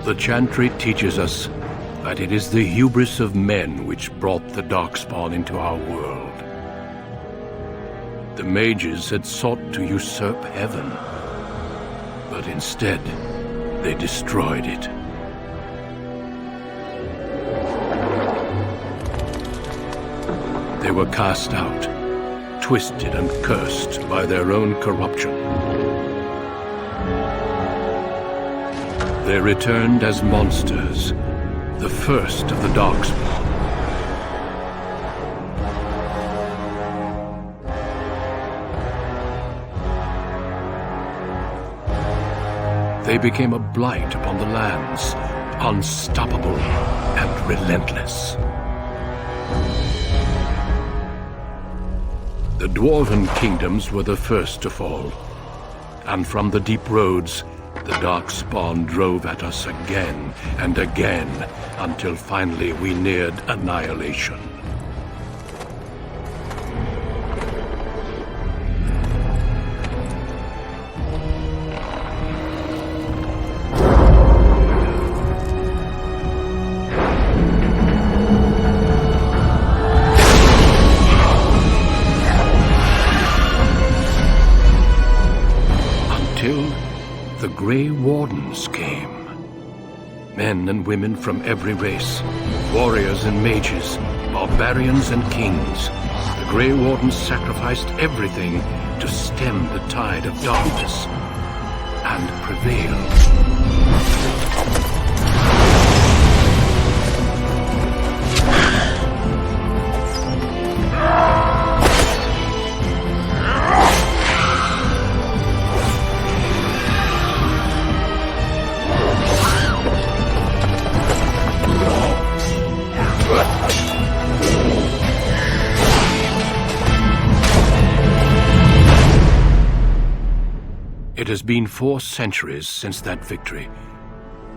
The Chantry teaches us that it is the hubris of men which brought the Darkspawn into our world. The mages had sought to usurp heaven, but instead, they destroyed it. They were cast out, twisted and cursed by their own corruption. They returned as monsters, the first of the Darkspawn. They became a blight upon the lands, unstoppable and relentless. The Dwarven kingdoms were the first to fall, and from the deep roads, the Darkspawn drove at us again and again, until finally we neared annihilation. The Grey Wardens came. Men and women from every race, warriors and mages, barbarians and kings. The Grey Wardens sacrificed everything to stem the tide of darkness and prevail. It has been 4 centuries since that victory,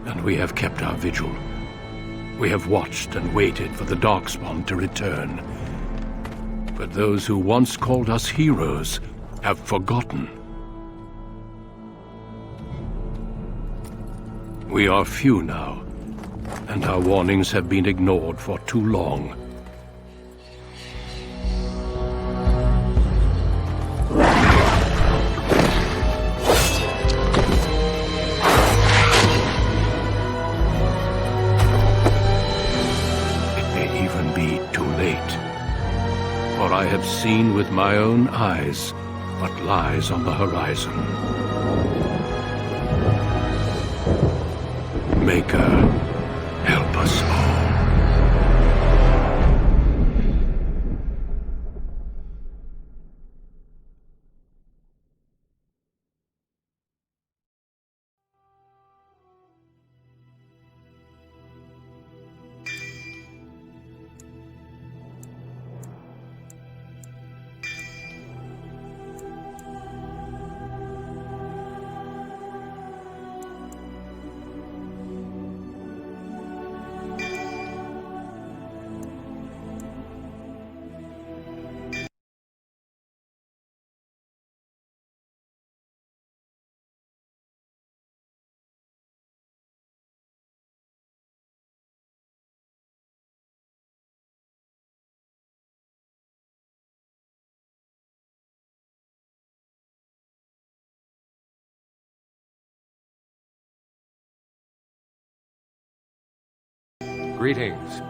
and we have kept our vigil. We have watched and waited for the Darkspawn to return. But those who once called us heroes have forgotten. We are few now, and our warnings have been ignored for too long. For I have seen with my own eyes what lies on the horizon. Maker, help us all. Greetings.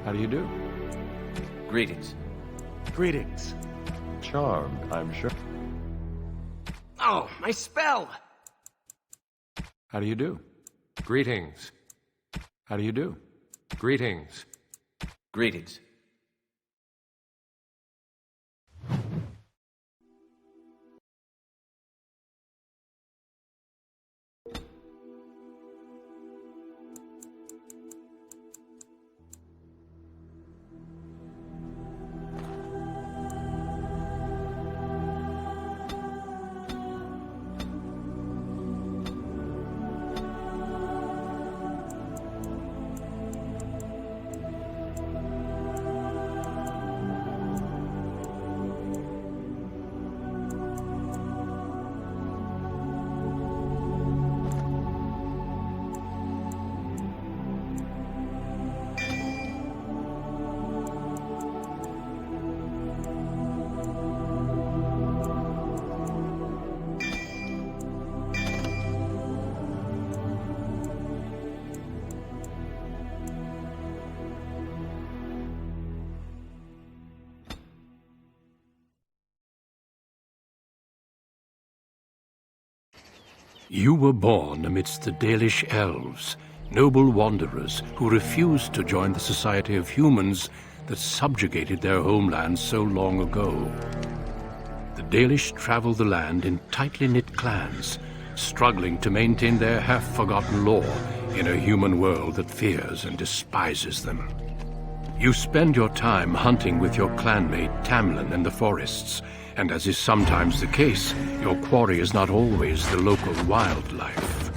How do you do? Greetings. Greetings. Charmed, I'm sure. Oh, my spell! How do you do? Greetings. How do you do? Greetings. Greetings. You were born amidst the Dalish elves, noble wanderers who refused to join the society of humans that subjugated their homeland so long ago. The Dalish travel the land in tightly knit clans, struggling to maintain their half-forgotten lore in a human world that fears and despises them. You spend your time hunting with your clanmate Tamlin in the forests, and as is sometimes the case, your quarry is not always the local wildlife.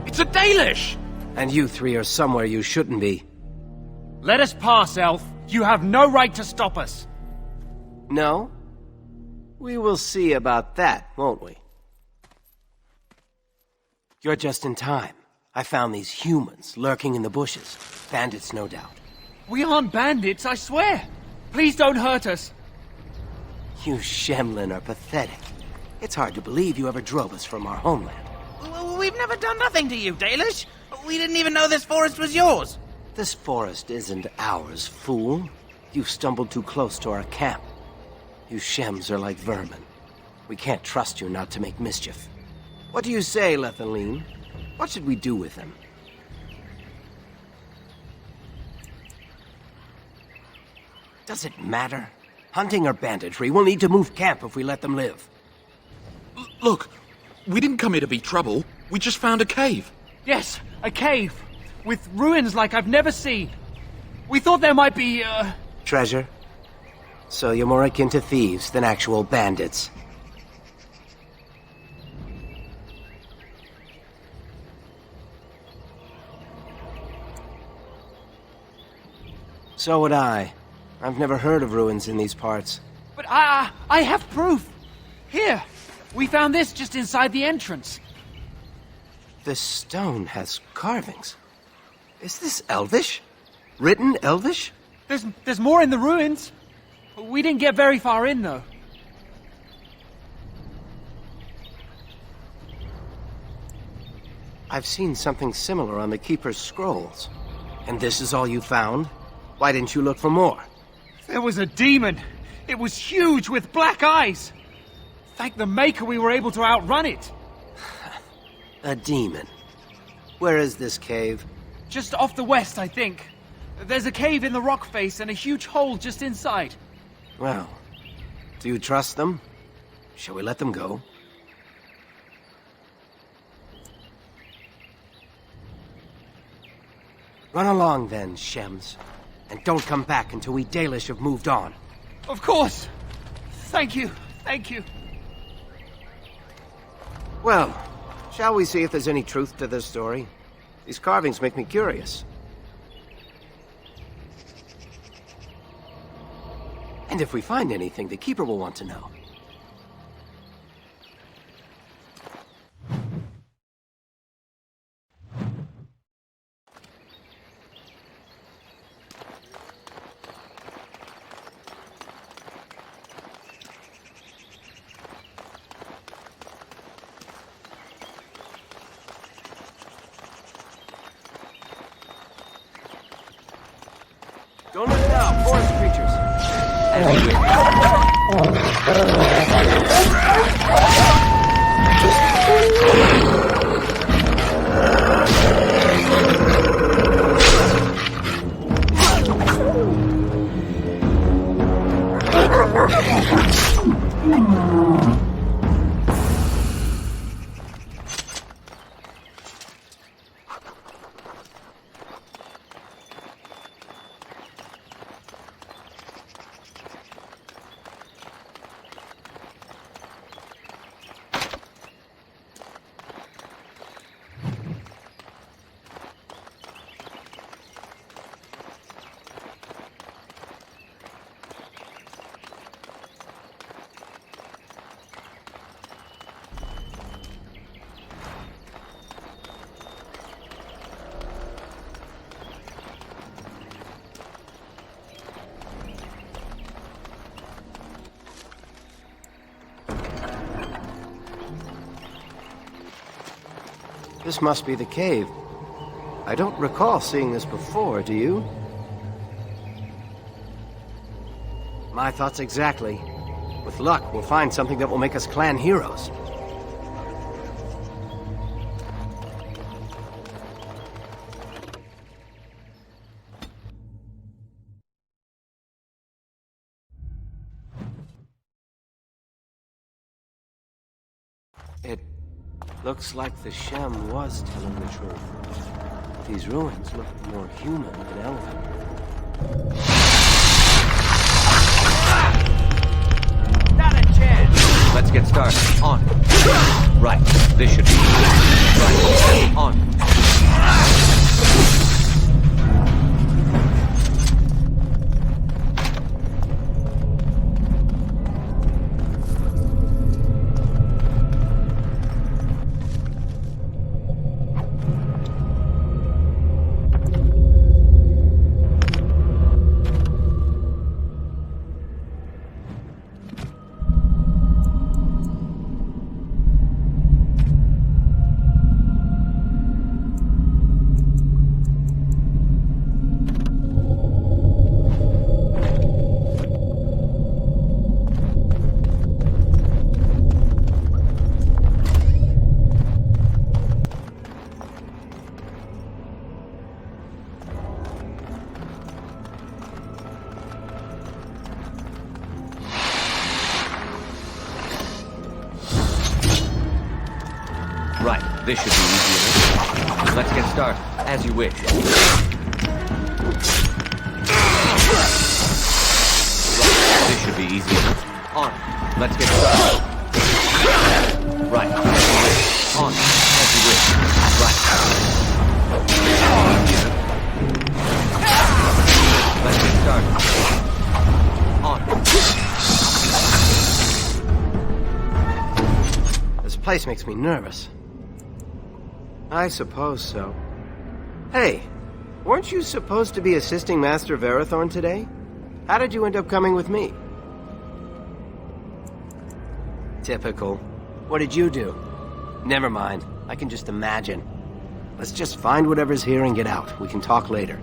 It's a Dalish! And you three are somewhere you shouldn't be. Let us pass, Elf. You have no right to stop us. No? We will see about that, won't we? You're just in time. I found these humans lurking in the bushes. Bandits, no doubt. We aren't bandits, I swear. Please don't hurt us. You Shemlin are pathetic. It's hard to believe you ever drove us from our homeland. We've never done nothing to you, Dalish. We didn't even know this forest was yours. This forest isn't ours, fool. You've stumbled too close to our camp. You Shems are like vermin. We can't trust you not to make mischief. What do you say, Lethaline? What should we do with them? Does it matter? Hunting or banditry, we'll need to move camp if we let them live. Look, we didn't come here to be trouble. We just found a cave. Yes, a cave. With ruins like I've never seen. We thought there might be, Treasure? So you're more akin to thieves than actual bandits. So would I. I've never heard of ruins in these parts. But I have proof. Here, we found this just inside the entrance. This stone has carvings. Is this Elvish? Written Elvish? There's more in the ruins. We didn't get very far in, though. I've seen something similar on the Keeper's scrolls. And this is all you found? Why didn't you look for more? There was a demon. It was huge with black eyes. Thank the Maker we were able to outrun it. A demon. Where is this cave? Just off the west, I think. There's a cave in the rock face and a huge hole just inside. Well, do you trust them? Shall we let them go? Run along then, Shems. And don't come back until we Dalish have moved on. Of course. Thank you. Thank you. Well, shall we see if there's any truth to this story? These carvings make me curious. And if we find anything, the Keeper will want to know. as you wish. This must be the cave. I don't recall seeing this before, do you? My thoughts exactly. With luck, we'll find something that will make us clan heroes. It looks like the Shem was telling the truth. These ruins look more human than elven. Not a chance! Let's get started. On. Right. This should be right. On. Right. This should be easier. Let's get started. As you wish. Right. This should be easier. On. Let's get started. Right. As you wish. On. As you wish. Right. Let's get started. On. This place makes me nervous. I suppose so. Hey, weren't you supposed to be assisting Master Verathorn today? How did you end up coming with me? Typical. What did you do? Never mind. I can just imagine. Let's just find whatever's here and get out. We can talk later.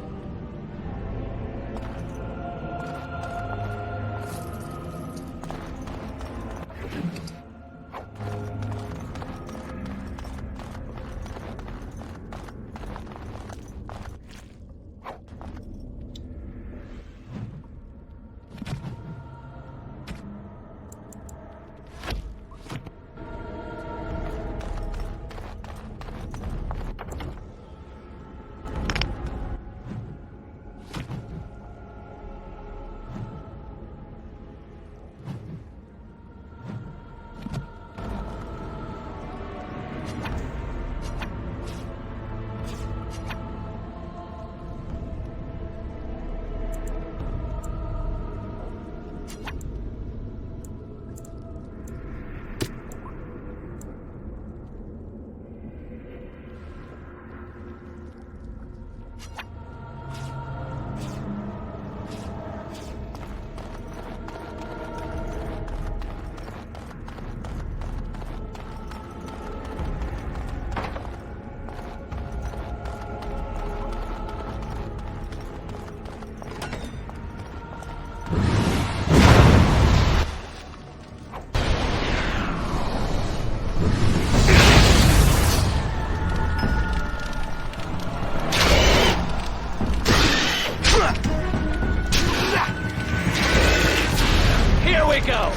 you go!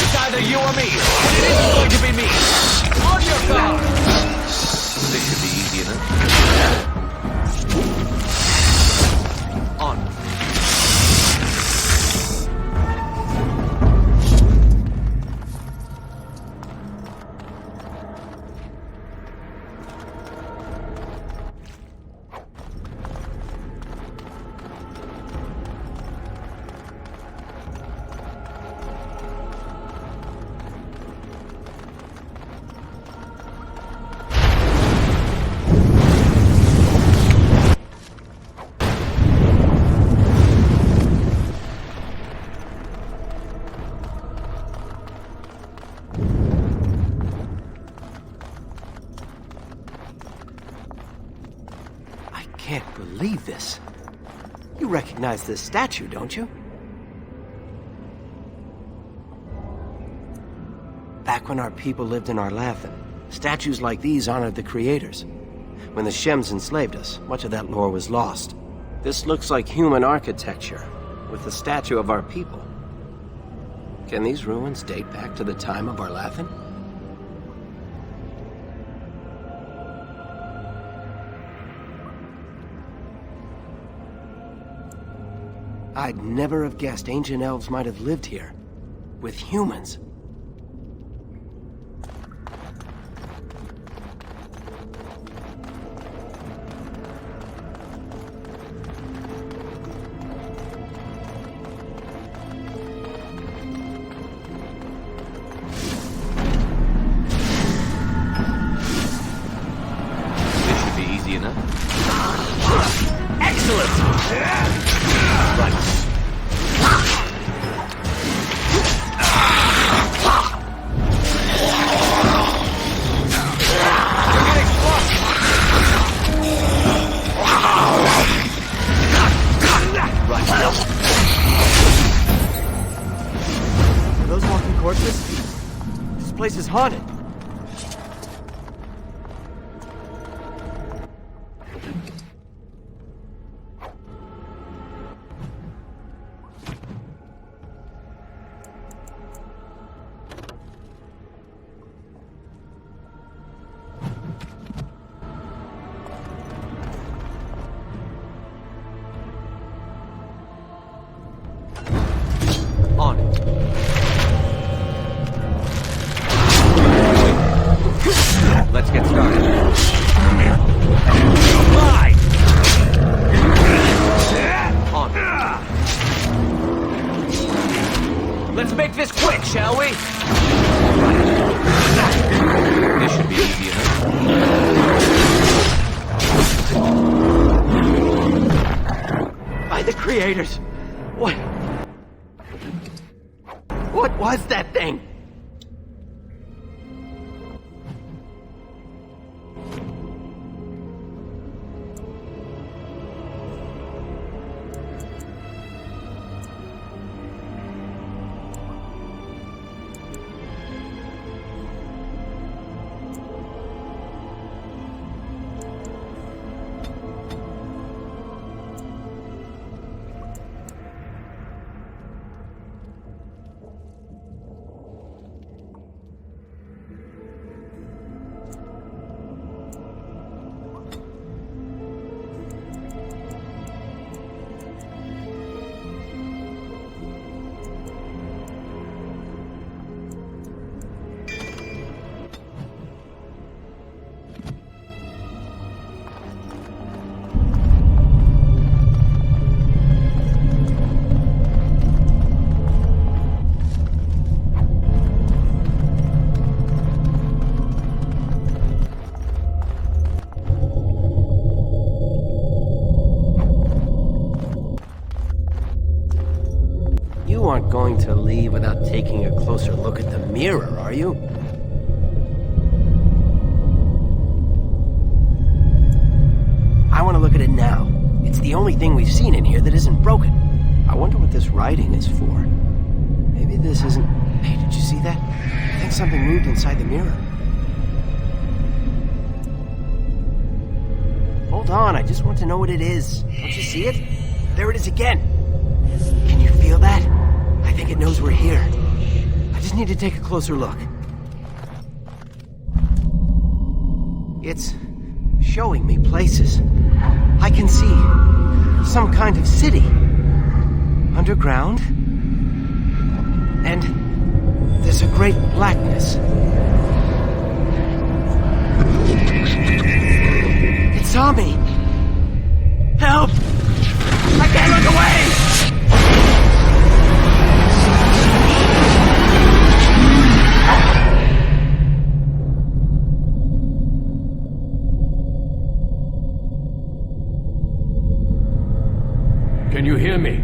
It's either you or me, and it isn't going to be me! On your guard! This should be easy enough. On. I can't believe this. You recognize this statue, don't you? Back when our people lived in Arlathan, statues like these honored the creators. When the Shems enslaved us, much of that lore was lost. This looks like human architecture, with the statue of our people. Can these ruins date back to the time of Arlathan? I'd never have guessed ancient elves might have lived here, with humans. This should be easy enough. Excellent! Right. You're getting close! Right. Are those walking corpses? This place is haunted. On it. Let's get started. Fly! On. Let's make this quick, shall we? This should be easy enough. By the creators! What was that thing? You aren't going to leave without taking a closer look at the mirror, are you? I want to look at it now. It's the only thing we've seen in here that isn't broken. I wonder what this writing is for. Maybe this isn't... Hey, did you see that? I think something moved inside the mirror. Hold on, I just want to know what it is. Don't you see it? There it is again. Can you feel that? I think it knows we're here. I just need to take a closer look. It's showing me places. I can see some kind of city. Underground. And there's a great blackness. It saw me. Help! I can't look away! Can you hear me?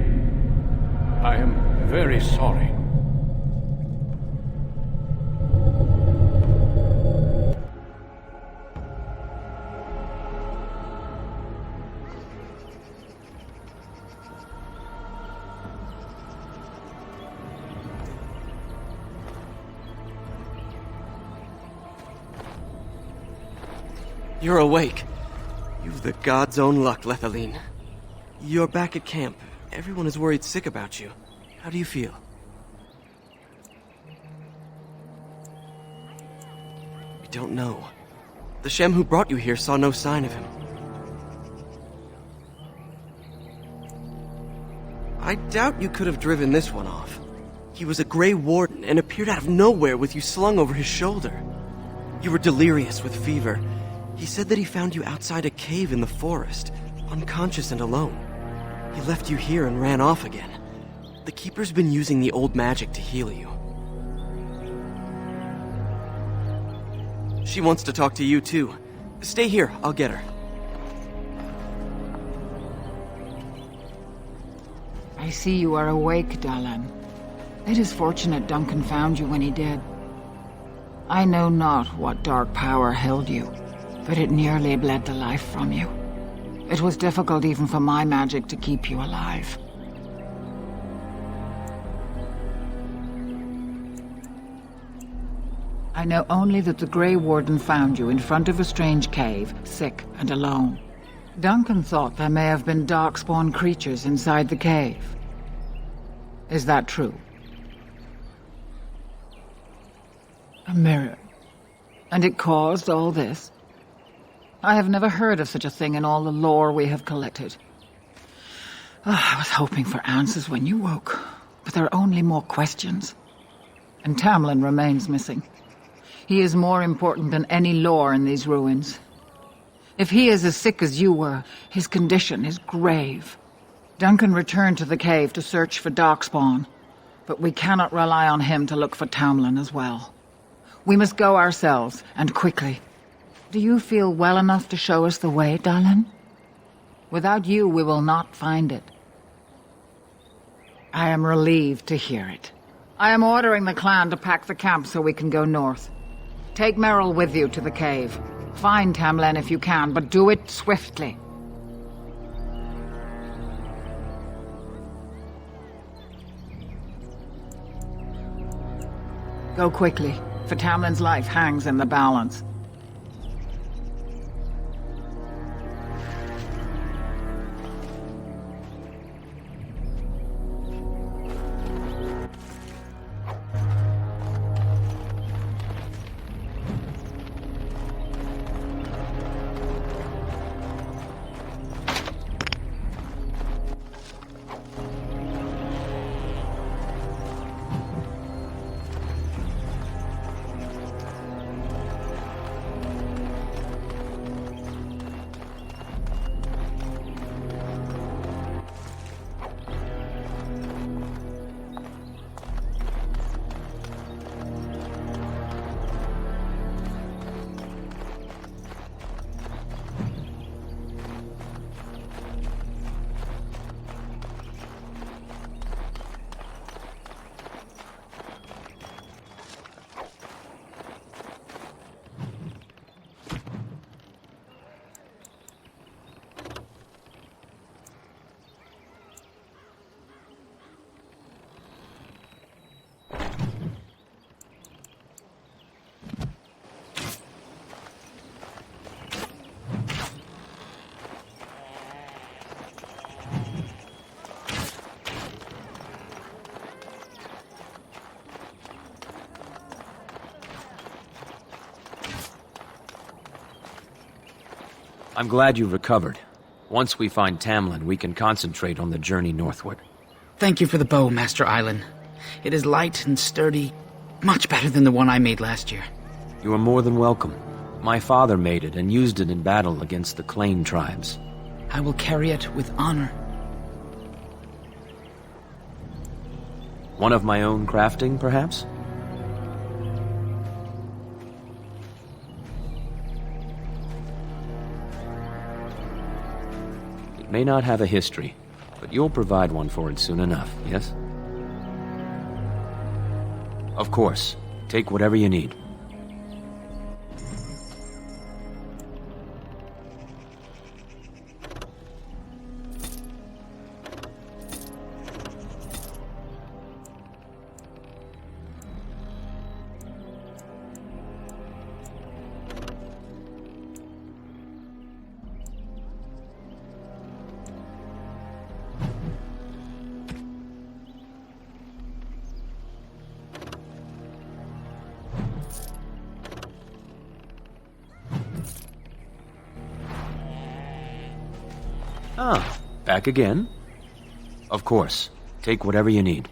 I am very sorry. You're awake. You've the god's own luck, Lethaline. You're back at camp. Everyone is worried sick about you. How do you feel? We don't know. The Shem who brought you here saw no sign of him. I doubt you could have driven this one off. He was a Grey Warden and appeared out of nowhere with you slung over his shoulder. You were delirious with fever. He said that he found you outside a cave in the forest, unconscious and alone. He left you here and ran off again. The Keeper's been using the old magic to heal you. She wants to talk to you too. Stay here, I'll get her. I see you are awake, Dalan. It is fortunate Duncan found you when he did. I know not what dark power held you, but it nearly bled the life from you. It was difficult even for my magic to keep you alive. I know only that the Grey Warden found you in front of a strange cave, sick and alone. Duncan thought there may have been darkspawn creatures inside the cave. Is that true? A mirror. And it caused all this? I have never heard of such a thing in all the lore we have collected. I was hoping for answers when you woke, but there are only more questions. And Tamlin remains missing. He is more important than any lore in these ruins. If he is as sick as you were, his condition is grave. Duncan returned to the cave to search for Darkspawn, but we cannot rely on him to look for Tamlin as well. We must go ourselves, and quickly. Do you feel well enough to show us the way, Dalan? Without you, we will not find it. I am relieved to hear it. I am ordering the clan to pack the camp so we can go north. Take Merrill with you to the cave. Find Tamlin if you can, but do it swiftly. Go quickly, for Tamlin's life hangs in the balance. I'm glad you've recovered. Once we find Tamlin, we can concentrate on the journey northward. Thank you for the bow, Master Island. It is light and sturdy, much better than the one I made last year. You are more than welcome. My father made it and used it in battle against the Claim tribes. I will carry it with honor. One of my own crafting, perhaps? It may not have a history, but you'll provide one for it soon enough, yes? Of course. Take whatever you need. Ah, back again? Of course. Take whatever you need.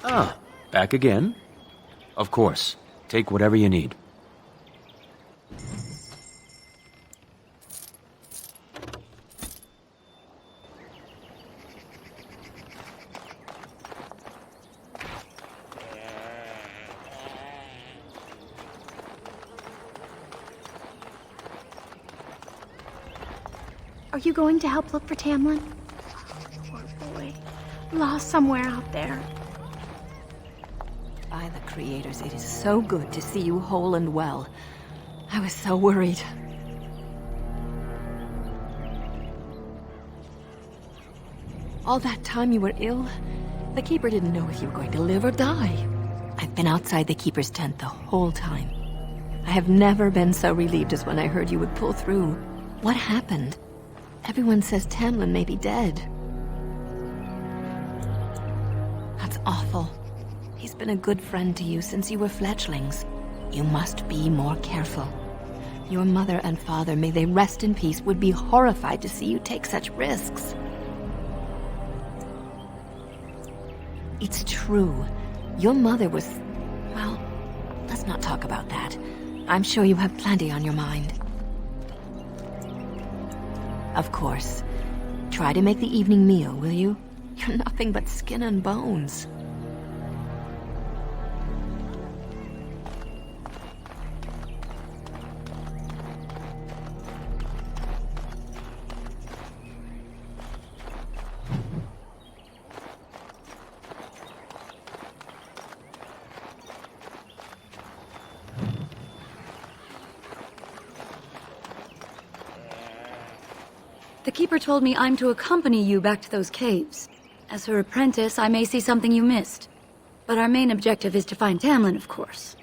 Ah, back again? Of course. Take whatever you need. Are you going to help look for Tamlin? Poor boy. Lost somewhere out there. By the creators, it is so good to see you whole and well. I was so worried. All that time you were ill, the Keeper didn't know if you were going to live or die. I've been outside the Keeper's tent the whole time. I have never been so relieved as when I heard you would pull through. What happened? Everyone says Tamlin may be dead. That's awful. He's been a good friend to you since you were fledglings. You must be more careful. Your mother and father, may they rest in peace, would be horrified to see you take such risks. It's true. Your mother was... well, let's not talk about that. I'm sure you have plenty on your mind. Of course. Try to make the evening meal, will you? You're nothing but skin and bones. The Keeper told me I'm to accompany you back to those caves. As her apprentice, I may see something you missed. But our main objective is to find Tamlin, of course.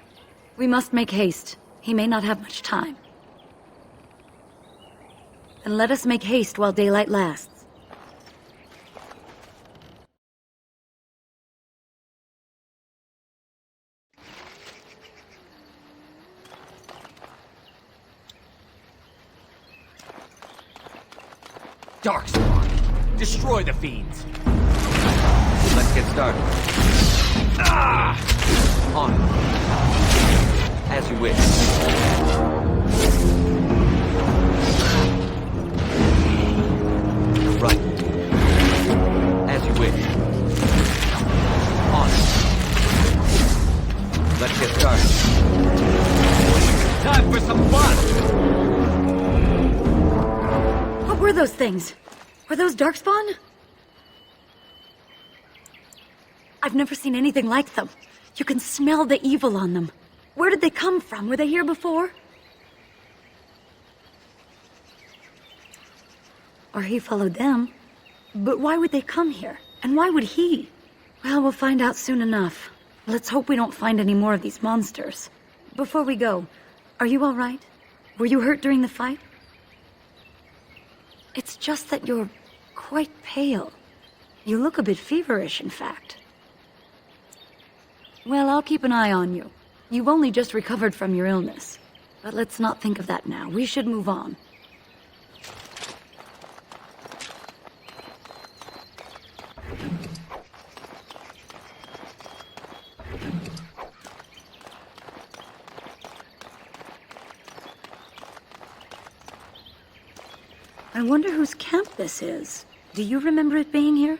We must make haste. He may not have much time. Then let us make haste while daylight lasts. Darkspawn! Destroy the fiends! Let's get started. On. As you wish. Right. As you wish. On. Let's get started. Time for some fun! What were those things? Were those Darkspawn? I've never seen anything like them. You can smell the evil on them. Where did they come from? Were they here before? Or he followed them. But why would they come here? And why would he? Well, we'll find out soon enough. Let's hope we don't find any more of these monsters. Before we go, are you all right? Were you hurt during the fight? It's just that you're quite pale. You look a bit feverish, in fact. Well, I'll keep an eye on you. You've only just recovered from your illness. But let's not think of that now. We should move on. I wonder whose camp this is. Do you remember it being here?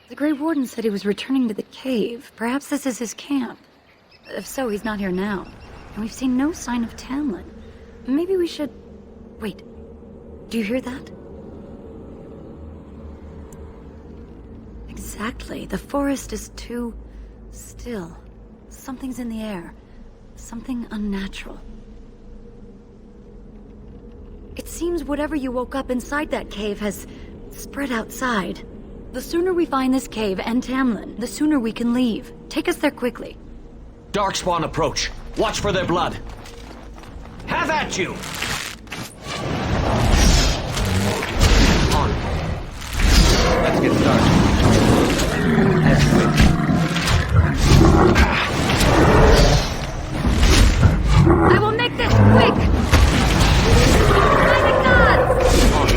The Grey Warden said he was returning to the cave. Perhaps this is his camp. If so, he's not here now. And we've seen no sign of Tamlin. Maybe we should... Wait. Do you hear that? Exactly. The forest is too... still. Something's in the air. Something unnatural. It seems whatever you woke up inside that cave has spread outside. The sooner we find this cave and Tamlin, the sooner we can leave. Take us there quickly. Darkspawn approach. Watch for their blood. Have at you! On. Let's get started. As you wish. I will make this quick! By the gods! On.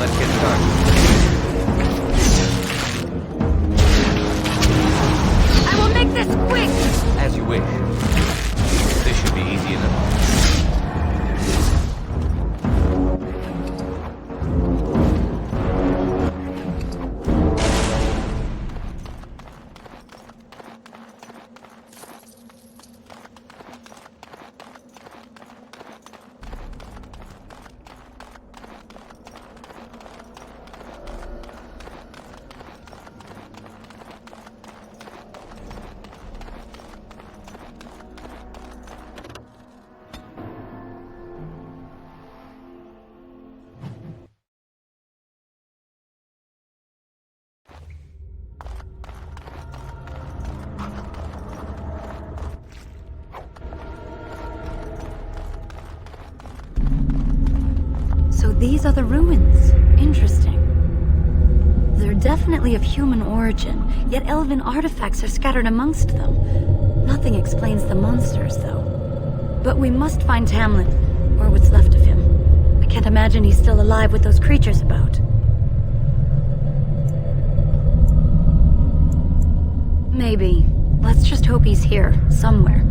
Let's get started. I will make this quick! As you wish. This should be easy enough. So these are the ruins. Interesting. They're definitely of human origin, yet elven artifacts are scattered amongst them. Nothing explains the monsters, though. But we must find Tamlin, or what's left of him. I can't imagine he's still alive with those creatures about. Maybe. Let's just hope he's here, somewhere.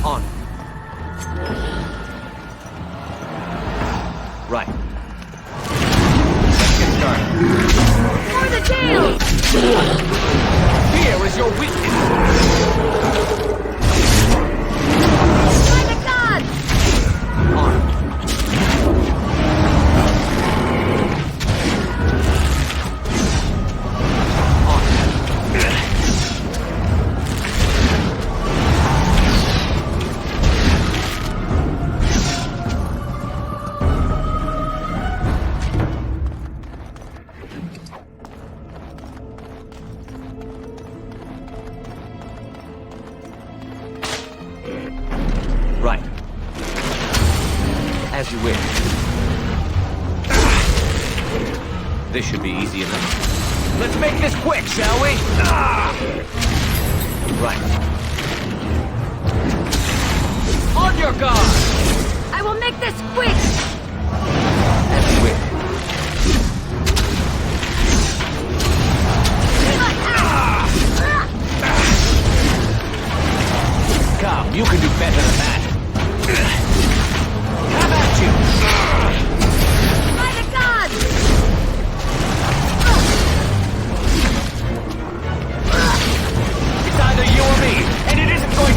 On. Right. Let's get started. For the jail! Fear is your weakness! By the gods! On. Right. As you wish. This should be easy enough. Let's make this quick, shall we? Right. On your guard! I will make this quick! As you wish. Come, you can do better than that. Have at you! By the gods!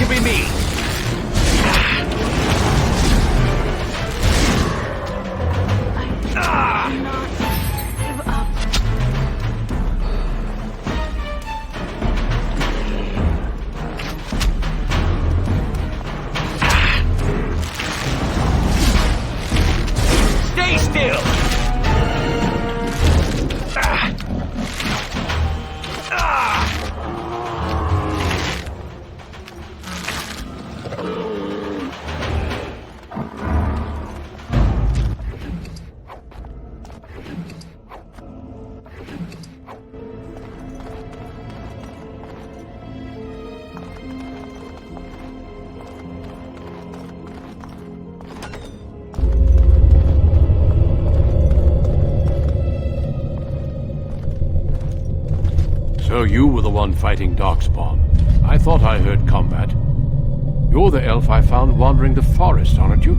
be me! Stay still! So you were the one fighting Darkspawn. I thought I heard combat. You're the elf I found wandering the forest, aren't you?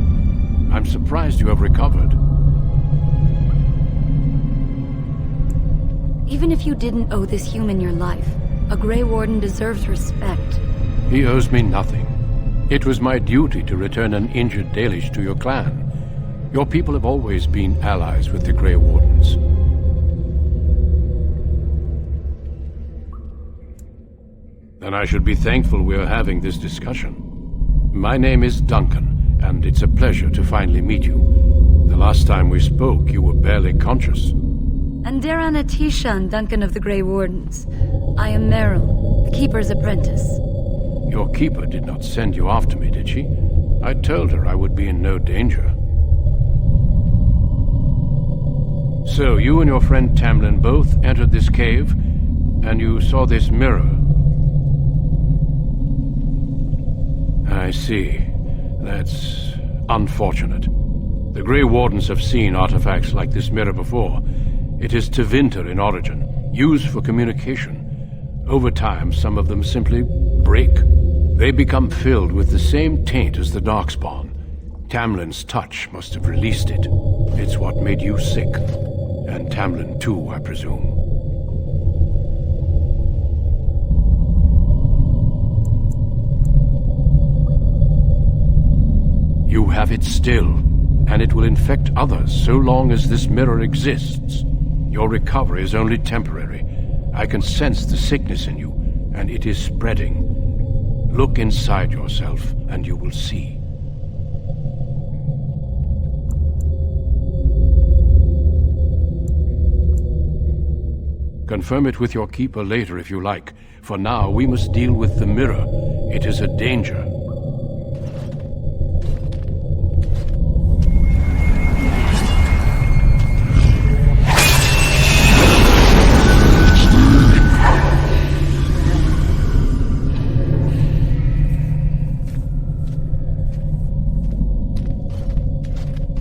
I'm surprised you have recovered. Even if you didn't owe this human your life, a Grey Warden deserves respect. He owes me nothing. It was my duty to return an injured Dalish to your clan. Your people have always been allies with the Grey Wardens. Then I should be thankful we're having this discussion. My name is Duncan, and it's a pleasure to finally meet you. The last time we spoke, you were barely conscious. And Darana Tishan, Duncan of the Grey Wardens. I am Meryl, the Keeper's apprentice. Your keeper did not send you after me, did she? I told her I would be in no danger. So, you and your friend Tamlin both entered this cave, and you saw this mirror. I see. That's unfortunate. The Grey Wardens have seen artifacts like this mirror before. It is Tevinter in origin, used for communication. Over time, some of them simply break. They become filled with the same taint as the Darkspawn. Tamlin's touch must have released it. It's what made you sick. And Tamlin too, I presume. You have it still, and it will infect others so long as this mirror exists. Your recovery is only temporary. I can sense the sickness in you, and it is spreading. Look inside yourself, and you will see. Confirm it with your keeper later if you like. For now, we must deal with the mirror. It is a danger.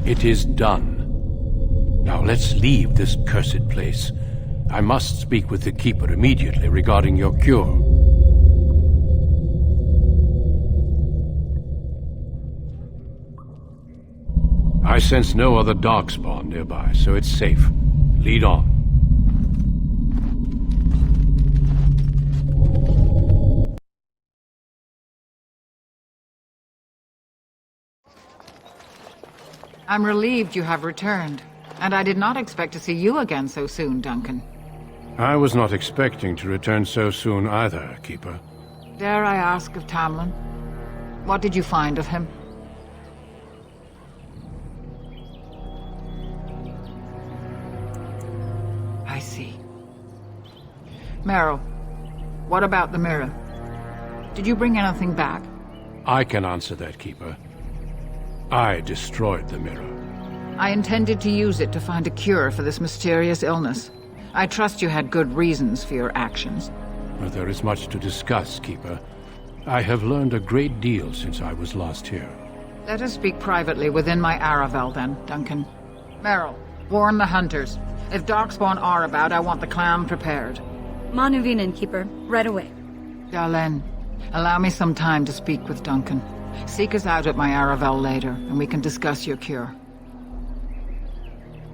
It is done. Now let's leave this cursed place. I must speak with the Keeper immediately regarding your cure. I sense no other Darkspawn nearby, so it's safe. Lead on. I'm relieved you have returned, and I did not expect to see you again so soon, Duncan. I was not expecting to return so soon either, Keeper. Dare I ask of Tamlin? What did you find of him? I see. Meryl, what about the mirror? Did you bring anything back? I can answer that, Keeper. I destroyed the mirror. I intended to use it to find a cure for this mysterious illness. I trust you had good reasons for your actions. But there is much to discuss, Keeper. I have learned a great deal since I was last here. Let us speak privately within my Aravel then, Duncan. Meryl, warn the hunters. If Darkspawn are about, I want the clan prepared. Manuvinen, Keeper. Right away. Darlene, allow me some time to speak with Duncan. Seek us out at my Aravel later, and we can discuss your cure.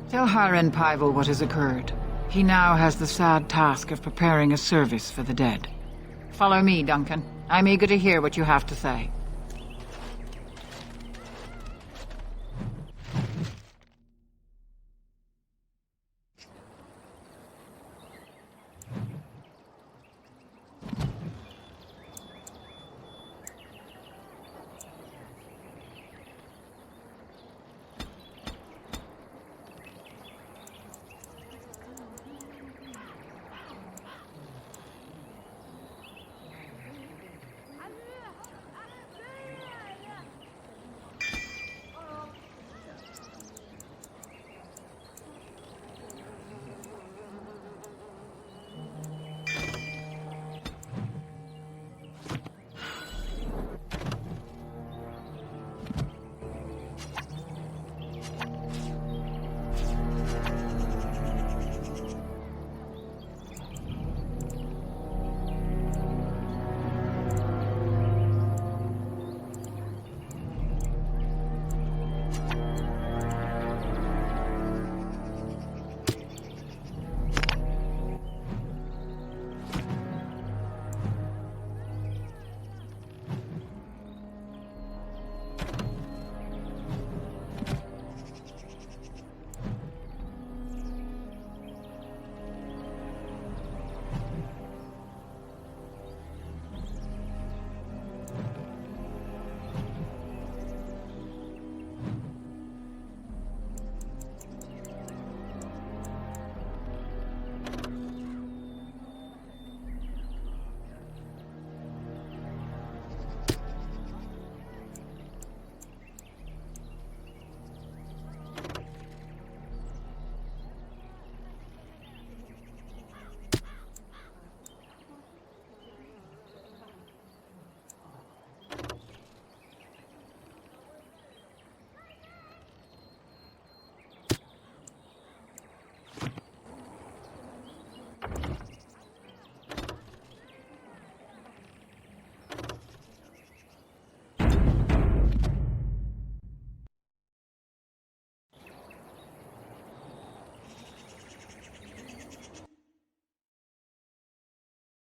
Tell Haren Pyvel what has occurred. He now has the sad task of preparing a service for the dead. Follow me, Duncan. I'm eager to hear what you have to say.